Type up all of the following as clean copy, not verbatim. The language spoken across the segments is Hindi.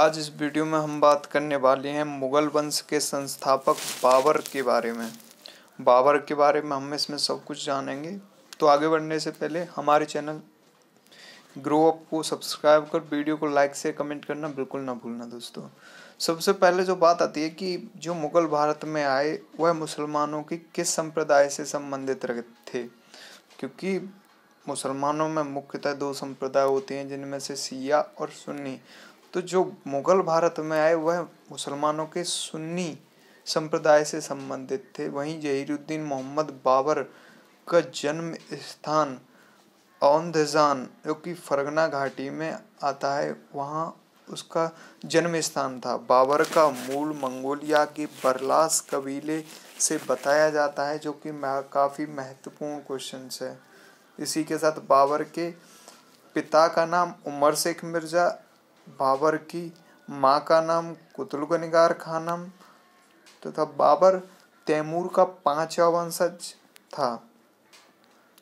आज इस वीडियो में हम बात करने वाले हैं मुगल वंश के संस्थापक बाबर के बारे में। बाबर के बारे में हम इसमें सब कुछ जानेंगे। तो आगे बढ़ने से पहले हमारे चैनल ग्रो अप को सब्सक्राइब कर वीडियो को लाइक से कमेंट करना बिल्कुल ना भूलना दोस्तों। सबसे पहले जो बात आती है कि जो मुगल भारत में आए वह मुसलमानों की किस संप्रदाय से संबंधित थे, क्योंकि मुसलमानों में मुख्यतः दो संप्रदाय होते हैं जिनमें से शिया और सुन्नी। तो जो मुगल भारत में आए वह मुसलमानों के सुन्नी संप्रदाय से संबंधित थे। वहीं जहीरुद्दीन मोहम्मद बाबर का जन्म स्थान औंधेजान जो कि फरगना घाटी में आता है, वहाँ उसका जन्म स्थान था। बाबर का मूल मंगोलिया के बरलास कबीले से बताया जाता है, जो कि काफ़ी महत्वपूर्ण क्वेश्चन है। इसी के साथ बाबर के पिता का नाम उमर शेख मिर्ज़ा, बाबर की माँ का नाम कुतुलुग खानम तथा बाबर तैमूर का 5वां वंशज था।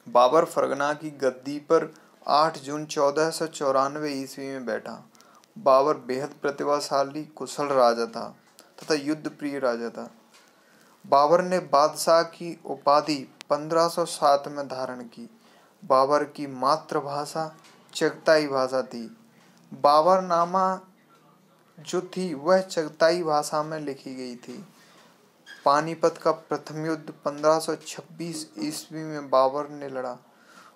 बाबर फरगना की गद्दी पर 8 जून 1494 ईस्वी में बैठा। बाबर बेहद प्रतिभाशाली कुशल राजा था तथा युद्ध प्रिय राजा था। बाबर ने बादशाह की उपाधि 1507 में धारण की। बाबर की मातृभाषा चगताई भाषा थी। बाबरनामा जो थी वह चगताई भाषा में लिखी गई थी। पानीपत का प्रथम युद्ध 1526 ईस्वी में बाबर ने लड़ा।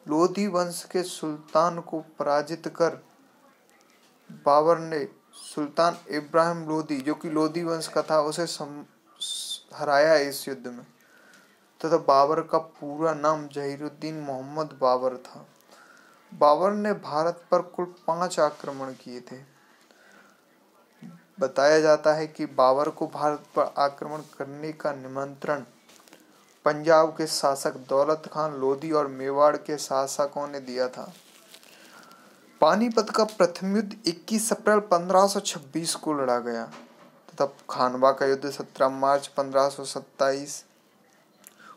लोधी वंश के सुल्तान को पराजित कर बाबर ने सुल्तान इब्राहिम लोधी, जो कि लोधी वंश का था, उसे हराया इस युद्ध में। तथा बाबर का पूरा नाम जहीरुद्दीन मोहम्मद बाबर था। बाबर ने भारत पर कुल 5 आक्रमण किए थे। बताया जाता है कि बाबर को भारत पर आक्रमण करने का निमंत्रण पंजाब के शासक दौलत खान लोधी और मेवाड़ के शासकों ने दिया था। पानीपत का प्रथम युद्ध 21 अप्रैल 1526 को लड़ा गया तथा खानवा का युद्ध 17 मार्च 1527,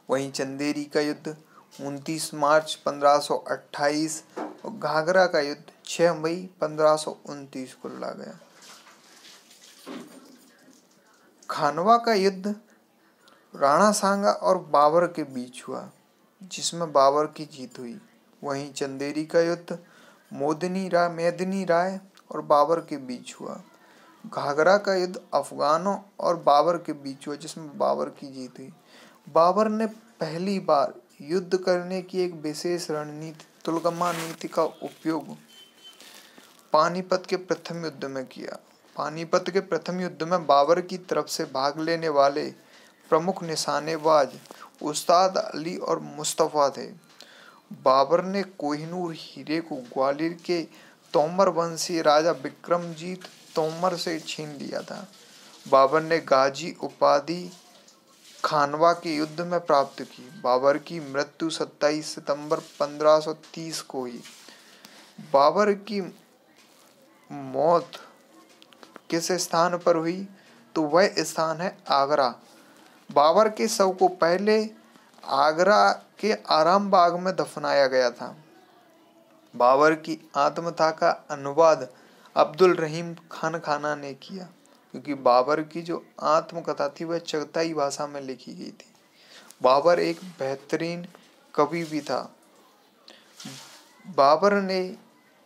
वहीं चंदेरी का युद्ध 29 मार्च 1528 और घाघरा का युद्ध 6 मई 1529 को लड़ा गया। खानवा का युद्ध राणा सांगा और बाबर के बीच हुआ, जिसमें बाबर की जीत हुई। वहीं चंदेरी का युद्ध मेदिनी राय और बाबर के बीच हुआ। घाघरा का युद्ध अफगानों और बाबर के बीच हुआ, जिसमें बाबर की जीत हुई। बाबर ने पहली बार युद्ध करने की एक विशेष रणनीति तुलगमा नीति का उपयोग पानीपत के प्रथम युद्ध में किया। पानीपत के प्रथम युद्ध में बाबर की तरफ से भाग लेने वाले प्रमुख निशानेबाज उस्ताद अली और मुस्तफा थे। बाबर ने कोहिनूर हीरे को ग्वालियर के तोमर वंशीय राजा विक्रमजीत तोमर से छीन लिया था। बाबर ने गाजी उपाधि खानवा के युद्ध में प्राप्त की। बाबर की मृत्यु 27 सितंबर 1530 को हुई। बाबर की मौत किस स्थान पर हुई, तो वह स्थान है आगरा। बाबर के शव को पहले आगरा के आराम बाग में दफनाया गया था। बाबर की आत्मकथा का अनुवाद अब्दुल रहीम खान खाना ने किया, क्योंकि बाबर की जो आत्मकथा थी वह चगताई भाषा में लिखी गई थी। बाबर एक बेहतरीन कवि भी था। बाबर ने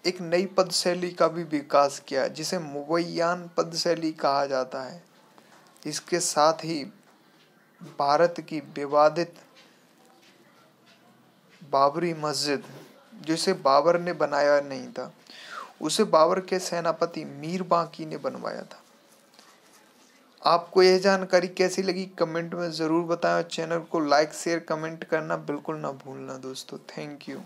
एक नई पद शैली का भी विकास किया, जिसे मुगैयान पद शैली कहा जाता है। इसके साथ ही भारत की विवादित बाबरी मस्जिद, जिसे बाबर ने बनाया नहीं था, उसे बाबर के सेनापति मीर बांकी ने बनवाया था। आपको यह जानकारी कैसी लगी कमेंट में ज़रूर बताएं और चैनल को लाइक शेयर कमेंट करना बिल्कुल ना भूलना दोस्तों। Thank you.